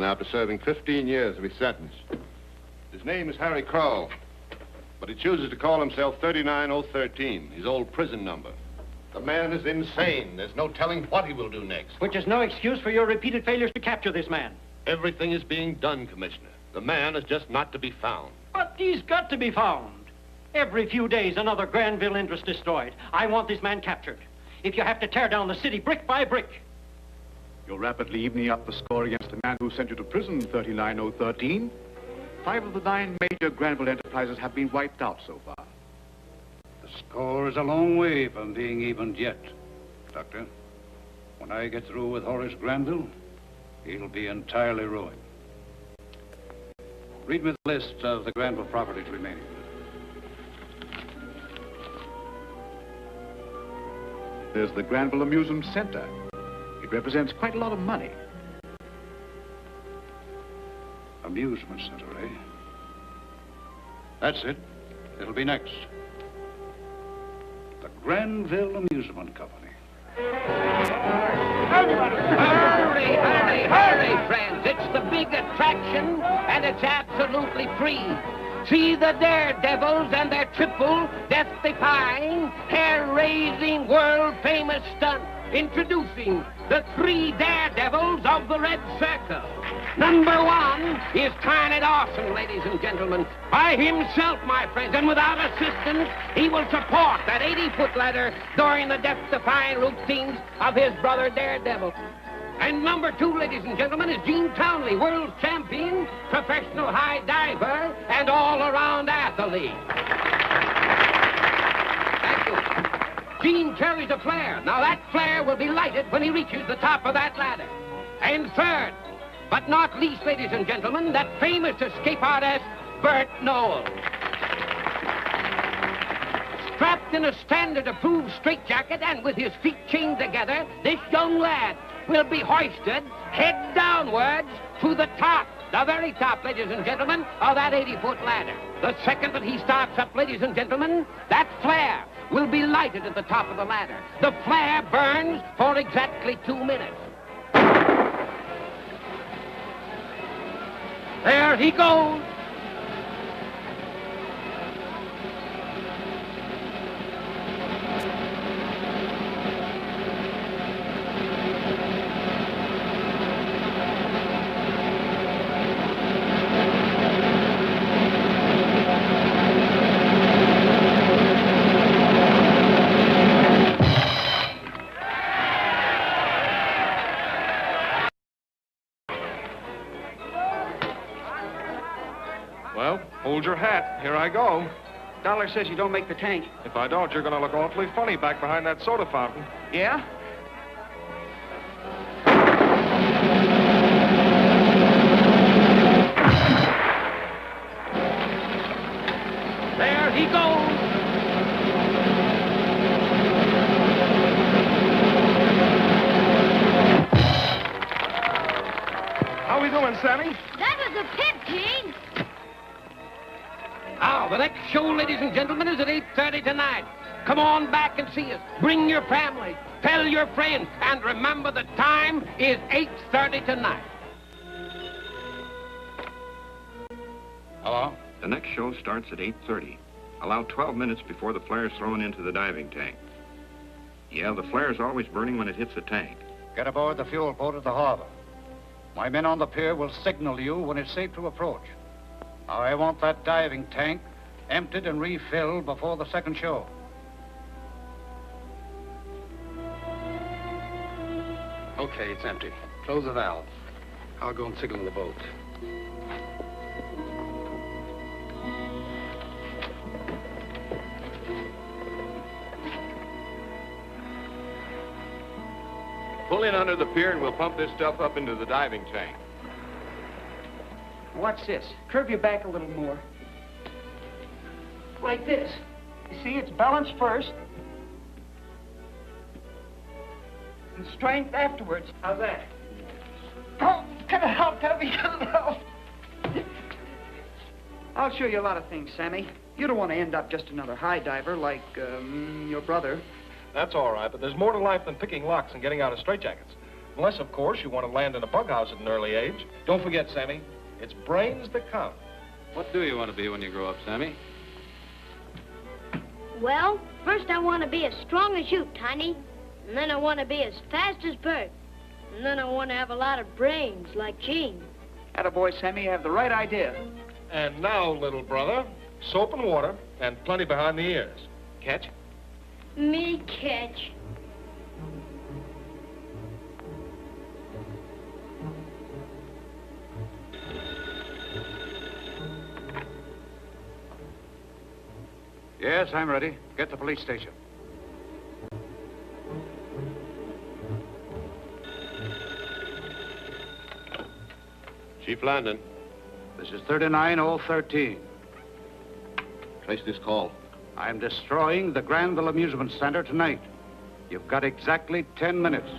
prison after serving 15 years of his sentence. His name is Harry Crowel, but he chooses to call himself 39013, his old prison number. The man is insane. There's no telling what he will do next. Which is no excuse for your repeated failures to capture this man. Everything is being done, Commissioner. The man is just not to be found. But he's got to be found. Every few days, another Granville interest destroyed. I want this man captured. If you have to tear down the city brick by brick. You're rapidly evening up the score against the man who sent you to prison, 39013. 5 of the 9 major Granville enterprises have been wiped out so far. The score is a long way from being evened yet, Doctor. When I get through with Horace Granville, he'll be entirely ruined. Read me the list of the Granville properties remaining. There's the Granville Amusement Center. It represents quite a lot of money. Amusement Center, eh? That's it. It'll be next. The Granville Amusement Company. Hurry, hurry, hurry, friends. It's the big attraction, and it's absolutely free. See the Daredevils and their triple, death-defying, hair-raising, world-famous stunt. Introducing the 3 Daredevils of the Red Circle. Number 1 is Planet Awesome, ladies and gentlemen. By himself, my friends, and without assistance, he will support that 80-foot ladder during the death-defying routines of his brother Daredevil. And number 2, ladies and gentlemen, is Gene Townley, world champion, professional high diver, and all-around athlete. Thank you. Gene carries a flare. Now that flare will be lighted when he reaches the top of that ladder. And third, but not least, ladies and gentlemen, that famous escape artist, Bert Noel. Strapped in a standard-approved straitjacket and with his feet chained together, this young lad will be hoisted head downwards to the top, the very top, ladies and gentlemen, of that 80-foot ladder. The second that he starts up, ladies and gentlemen, that flare will be lighted at the top of the ladder. The flare burns for exactly 2 minutes. There he goes. Hold your hat. Here I go. Dollar says you don't make the tank. If I don't, you're going to look awfully funny back behind that soda fountain. Yeah? There he goes. How we doing, Sammy? That was a pit, Gene. Now, the next show, ladies and gentlemen, is at 8:30 tonight. Come on back and see us. Bring your family. Tell your friends. And remember, the time is 8:30 tonight. Hello? The next show starts at 8:30. Allow 12 minutes before the flare is thrown into the diving tank. Yeah, the flare is always burning when it hits the tank. Get aboard the fuel boat at the harbor. My men on the pier will signal you when it's safe to approach. I want that diving tank emptied and refilled before the second show. Okay, it's empty. Close the valve. I'll go and signal the boat. Pull in under the pier and we'll pump this stuff up into the diving tank. Watch this. Curve your back a little more. Like this. You see, it's balance first. And strength afterwards. How's that? Oh, cut it out, Tuffie. Cut it out. I'll show you a lot of things, Sammy. You don't want to end up just another high diver like, your brother. That's all right, but there's more to life than picking locks and getting out of straitjackets. Unless, of course, you want to land in a bug house at an early age. Don't forget, Sammy, it's brains that count. What do you want to be when you grow up, Sammy? Well, first I want to be as strong as you, Tiny. And then I want to be as fast as Bert. And then I want to have a lot of brains, like Gene. Attaboy, Sammy, you have the right idea. And now, little brother, soap and water, and plenty behind the ears. Catch? Me catch. Yes, I'm ready. Get to the police station. Chief Landon. This is 39013. Trace this call. I'm destroying the Granville Amusement Center tonight. You've got exactly 10 minutes.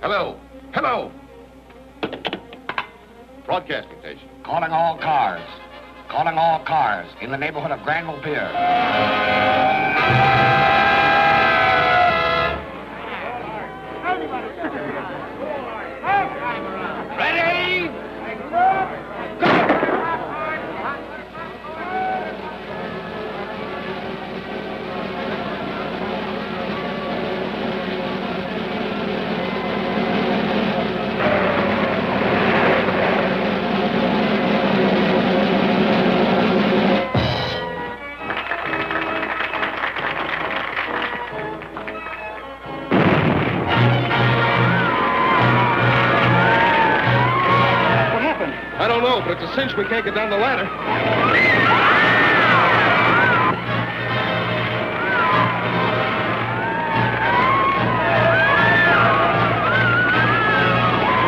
Hello. Hello. Broadcasting station. Calling all cars. Calling all cars in the neighborhood of Granville Pier. Ready? I don't know, but it's a cinch we can't get down the ladder.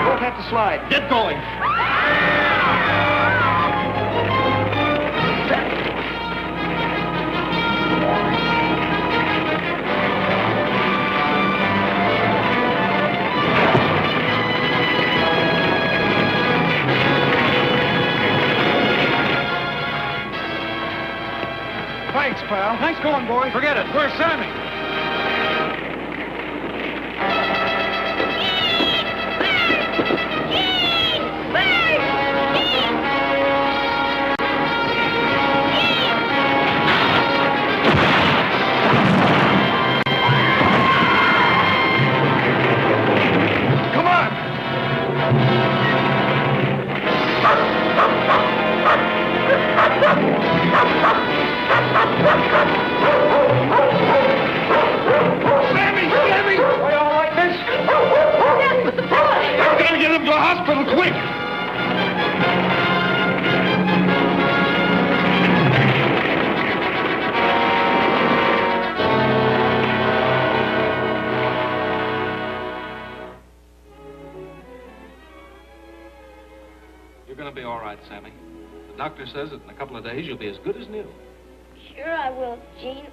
We'll have to slide. Get going. Thanks, pal. Nice going, boy. Forget it. Where's Sammy? Come on! Sammy! Sammy! Are you all right, miss? Yes, but the boy! I've got to get him to the hospital, quick! You're going to be all right, Sammy. The doctor says that in a couple of days you'll be as good as new. Sure I will, Gene.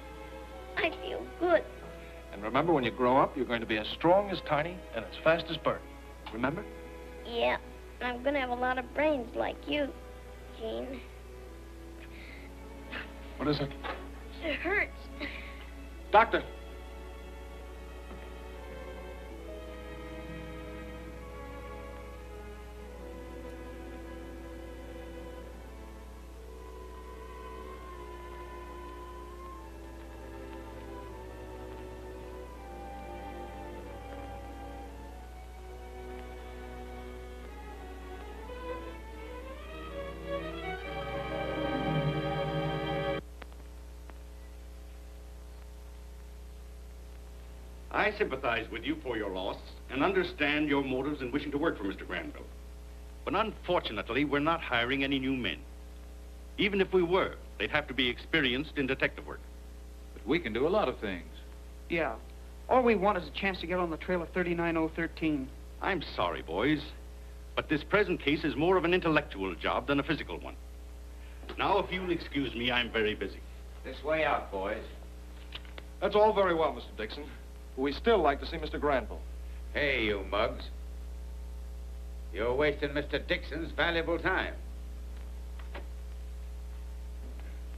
I feel good. And remember, when you grow up, you're going to be as strong as Tiny and as fast as Bert. Remember? Yeah, and I'm gonna have a lot of brains like you, Gene. What is it? It hurts. Doctor. I sympathize with you for your loss and understand your motives in wishing to work for Mr. Granville. But unfortunately, we're not hiring any new men. Even if we were, they'd have to be experienced in detective work. But we can do a lot of things. Yeah. All we want is a chance to get on the trail of 39013. I'm sorry, boys, but this present case is more of an intellectual job than a physical one. Now, if you'll excuse me, I'm very busy. This way out, boys. That's all very well, Mr. Dixon. But we still like to see Mr. Granville. Hey, you mugs. You're wasting Mr. Dixon's valuable time.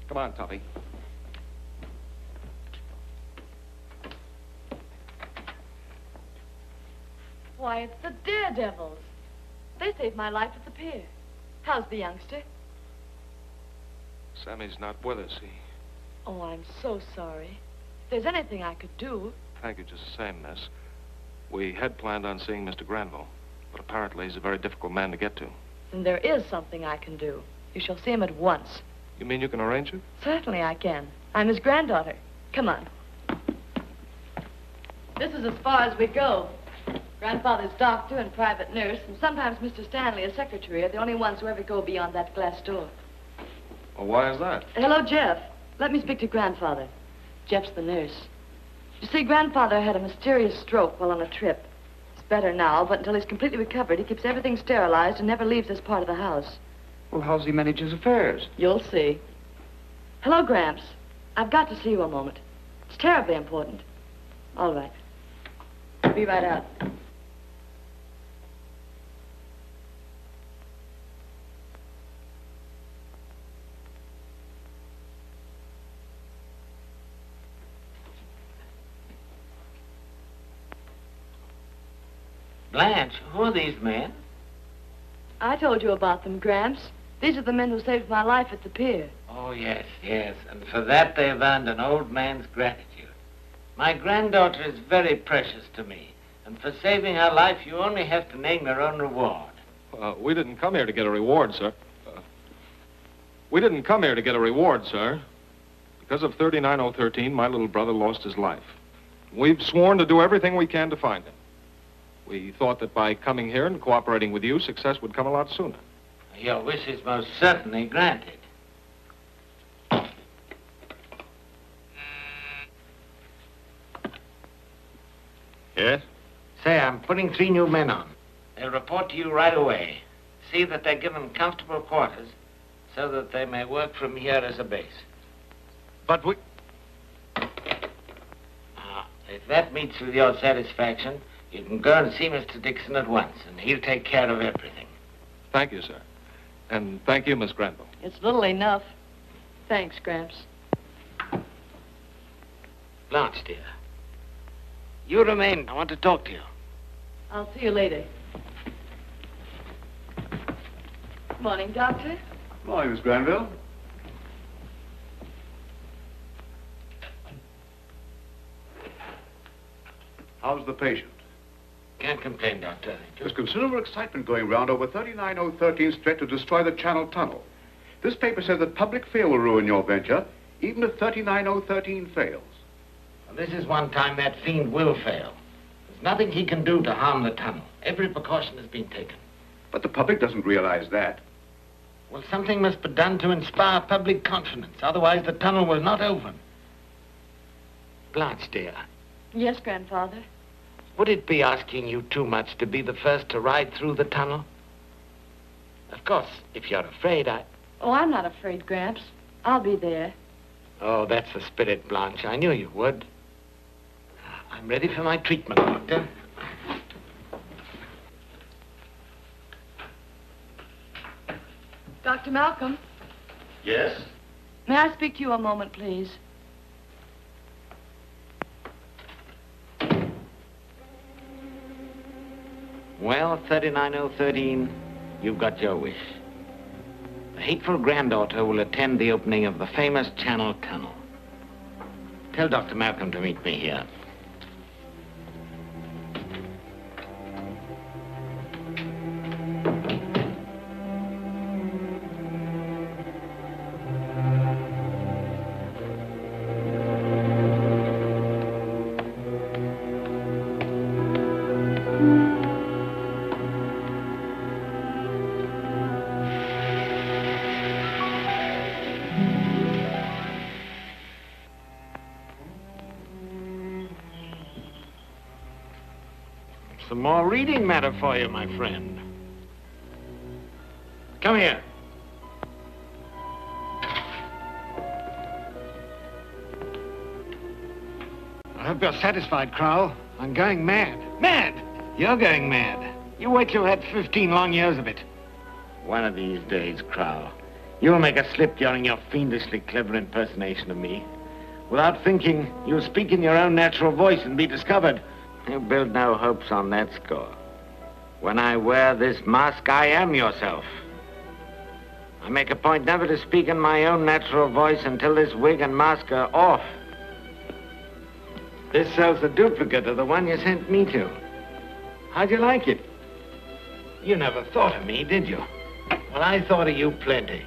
Come on, Tuffie. Why, it's the DareDevils. They saved my life at the pier. How's the youngster? Sammy's not with us. Oh, I'm so sorry. If there's anything I could do... Thank you just the same, miss. We had planned on seeing Mr. Granville, but apparently he's a very difficult man to get to. Then there is something I can do. You shall see him at once. You mean you can arrange it? Certainly I can. I'm his granddaughter. Come on. This is as far as we go. Grandfather's doctor and private nurse, and sometimes Mr. Stanley, a secretary, are the only ones who ever go beyond that glass door. Well, why is that? Hello, Jeff. Let me speak to Grandfather. Jeff's the nurse. You see, Grandfather had a mysterious stroke while on a trip. He's better now, but until he's completely recovered, he keeps everything sterilized and never leaves this part of the house. Well, how's he manage his affairs? You'll see. Hello, Gramps. I've got to see you a moment. It's terribly important. All right. Be right out. Blanche, who are these men? I told you about them, Gramps. These are the men who saved my life at the pier. Oh, yes, yes. And for that they've earned an old man's gratitude. My granddaughter is very precious to me. And for saving her life, you only have to name your own reward. We didn't come here to get a reward, sir. We didn't come here to get a reward, sir. Because of 39013, my little brother lost his life. We've sworn to do everything we can to find him. We thought that by coming here and cooperating with you, success would come a lot sooner. Your wish is most certainly granted. Yes? Say, I'm putting 3 new men on. They'll report to you right away. See that they're given comfortable quarters so that they may work from here as a base. But we... Now, if that meets with your satisfaction, you can go and see Mr. Dixon at once, and he'll take care of everything. Thank you, sir. And thank you, Miss Granville. It's little enough. Thanks, Gramps. Blanche, dear. You remain. I want to talk to you. I'll see you later. Morning, Doctor. Morning, Miss Granville. How's the patient? Can't complain, Doctor. There's considerable excitement going round over 39013's threat to destroy the Channel Tunnel. This paper says that public fear will ruin your venture, even if 39013 fails. Well, this is one time that fiend will fail. There's nothing he can do to harm the tunnel. Every precaution has been taken. But the public doesn't realize that. Well, something must be done to inspire public confidence. Otherwise, the tunnel will not open. Blanche, dear. Yes, Grandfather. Would it be asking you too much to be the first to ride through the tunnel? Of course, if you're afraid, Oh, I'm not afraid, Gramps. I'll be there. Oh, that's the spirit, Blanche. I knew you would. I'm ready for my treatment, Doctor. Dr. Malcolm, Yes? may I speak to you a moment, please? Well, 39013, you've got your wish. The hateful granddaughter will attend the opening of the famous Channel Tunnel. Tell Dr. Malcolm to meet me here. Some more reading matter for you, my friend. Come here. I hope you're satisfied, Crowel. I'm going mad. Mad? You're going mad. You wait till you've had 15 long years of it. One of these days, Crowel, you'll make a slip during your fiendishly clever impersonation of me. Without thinking, you'll speak in your own natural voice and be discovered. You build no hopes on that score. When I wear this mask, I am yourself. I make a point never to speak in my own natural voice until this wig and mask are off. This cell's a duplicate of the one you sent me to. How'd you like it? You never thought of me, did you? Well, I thought of you plenty,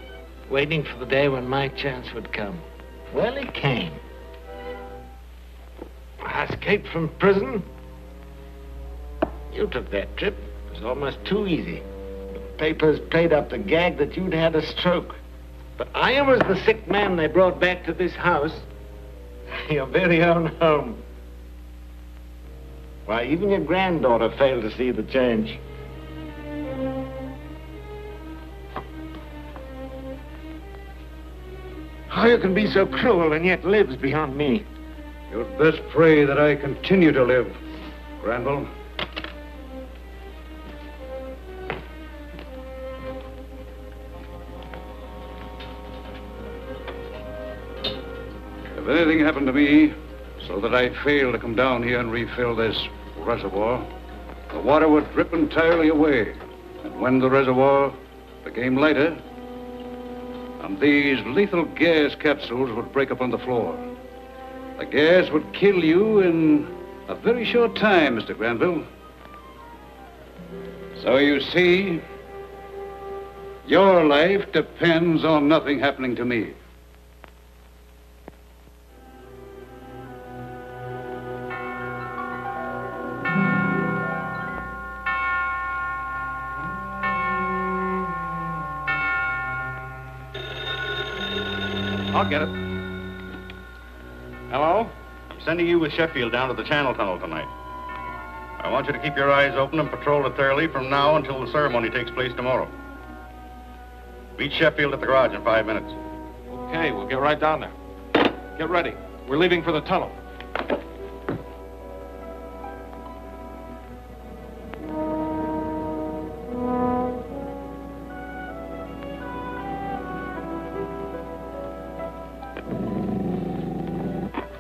waiting for the day when my chance would come. Well, it came. I escaped from prison. You took that trip. It was almost too easy. The papers played up the gag that you'd had a stroke. But I was the sick man they brought back to this house. Your very own home. Why, even your granddaughter failed to see the change. How you can be so cruel and yet lives beyond me. You'd best pray that I continue to live, Granville. If anything happened to me so that I failed to come down here and refill this reservoir, the water would drip entirely away. And when the reservoir became lighter, and these lethal gas capsules would break up on the floor, the gas would kill you in a very short time, Mr. Granville. So you see, your life depends on nothing happening to me. I'll get it. Hello? I'm sending you with Sheffield down to the Channel Tunnel tonight. I want you to keep your eyes open and patrol it thoroughly from now until the ceremony takes place tomorrow. Meet Sheffield at the garage in 5 minutes. Okay, we'll get right down there. Get ready. We're leaving for the tunnel.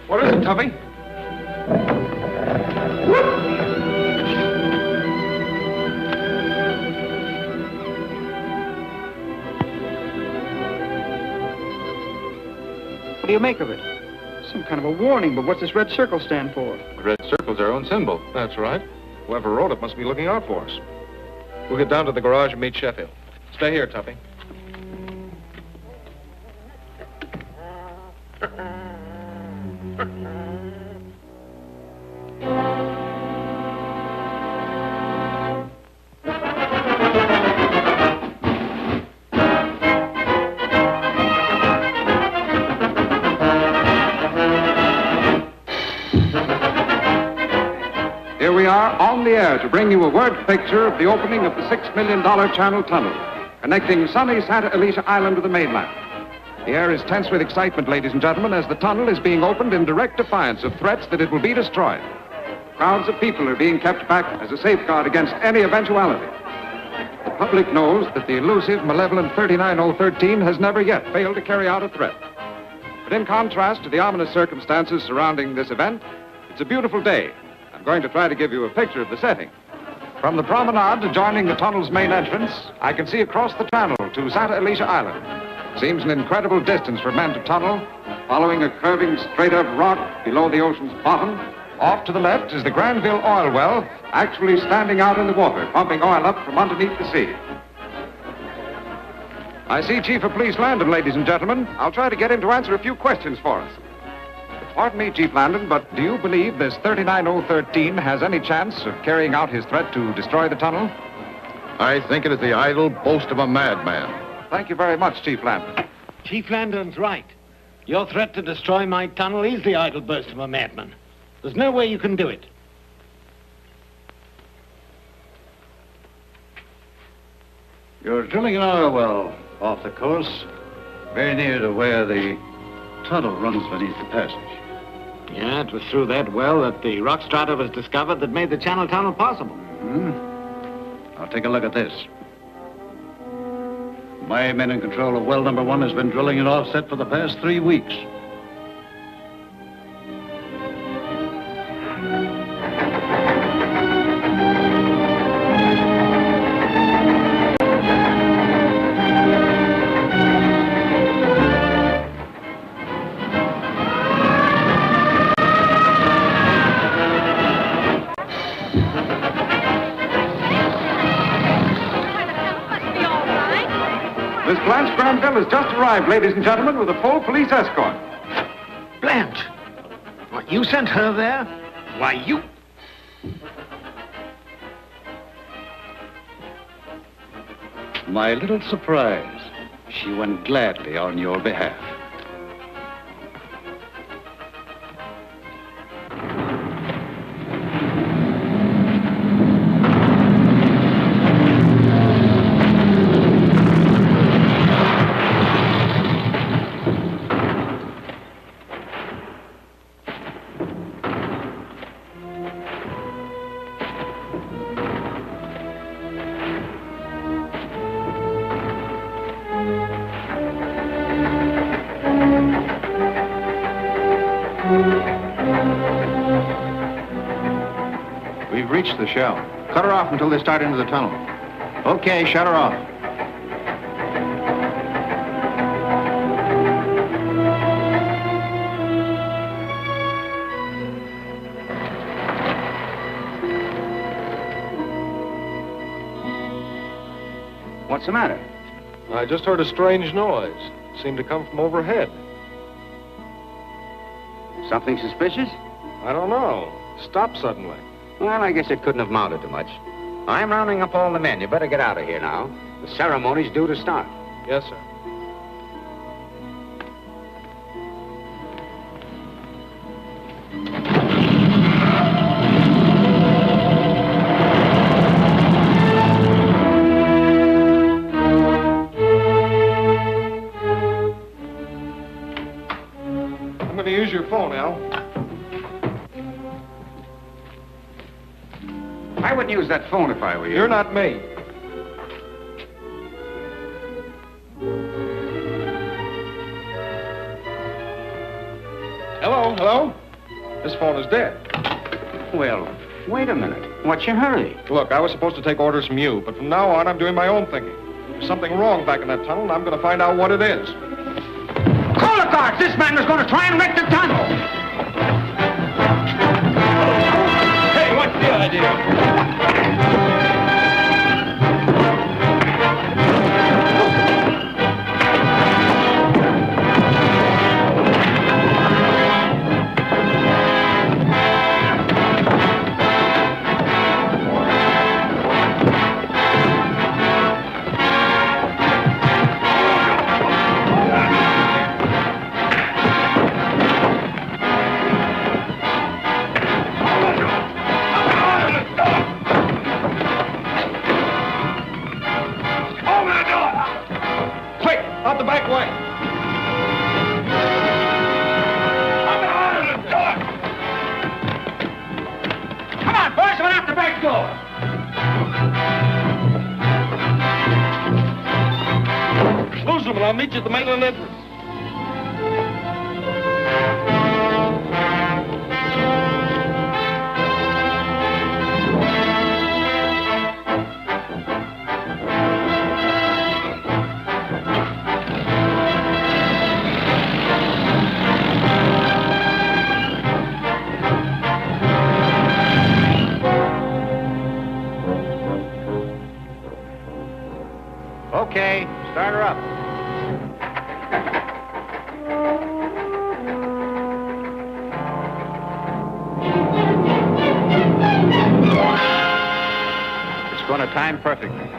What is it, Tuffie? What do you make of it? Some kind of a warning, but what's this red circle stand for? The red circle's our own symbol. That's right. Whoever wrote it must be looking out for us. We'll get down to the garage and meet Sheffield. Stay here, Tuffie. Here we are on the air to bring you a word picture of the opening of the $6 million Channel Tunnel, connecting sunny Santa Alicia Island to the mainland. The air is tense with excitement, ladies and gentlemen, as the tunnel is being opened in direct defiance of threats that it will be destroyed. Crowds of people are being kept back as a safeguard against any eventuality. The public knows that the elusive, malevolent 39013 has never yet failed to carry out a threat. But in contrast to the ominous circumstances surrounding this event, it's a beautiful day. I'm going to try to give you a picture of the setting. From the promenade adjoining the tunnel's main entrance, I can see across the channel to Santa Alicia Island. Seems an incredible distance for men to tunnel, following a curving straight-up rock below the ocean's bottom. Off to the left is the Granville oil well, actually standing out in the water, pumping oil up from underneath the sea. I see Chief of Police Landon, ladies and gentlemen. I'll try to get him to answer a few questions for us. Pardon me, Chief Landon, but do you believe this 39013 has any chance of carrying out his threat to destroy the tunnel? I think it is the idle boast of a madman. Thank you very much, Chief Landon. Chief Landon's right. Your threat to destroy my tunnel is the idle boast of a madman. There's no way you can do it. You're drilling an oil well off the coast, very near to where the tunnel runs beneath the passage. Yeah, it was through that well that the rock strata was discovered that made the Channel Tunnel possible. Now take a look at this. My men in control of well number 1 has been drilling an offset for the past 3 weeks. Miss Blanche Granville has just arrived, ladies and gentlemen, with a full police escort. Blanche? What, you sent her there? Why, you... My little surprise. She went gladly on your behalf. We've reached the shell. Cut her off until they start into the tunnel. Okay, shut her off. What's the matter? I just heard a strange noise. It seemed to come from overhead. Something suspicious? I don't know. Stopped suddenly. Well, I guess it couldn't have mounted to much. I'm rounding up all the men. You better get out of here now. The ceremony's due to start. Yes, sir. I'm going to use your phone, Al. I wouldn't use that phone if I were you. You're not me. Hello, hello? This phone is dead. Well, wait a minute. What's your hurry? Look, I was supposed to take orders from you, but from now on, I'm doing my own thinking. There's something wrong back in that tunnel, and I'm going to find out what it is. Call the guards! This man was going to try and wreck the tunnel! Hey, what's the idea? I'll meet you at the mainland entrance. Okay, start her up. It's going to time perfectly.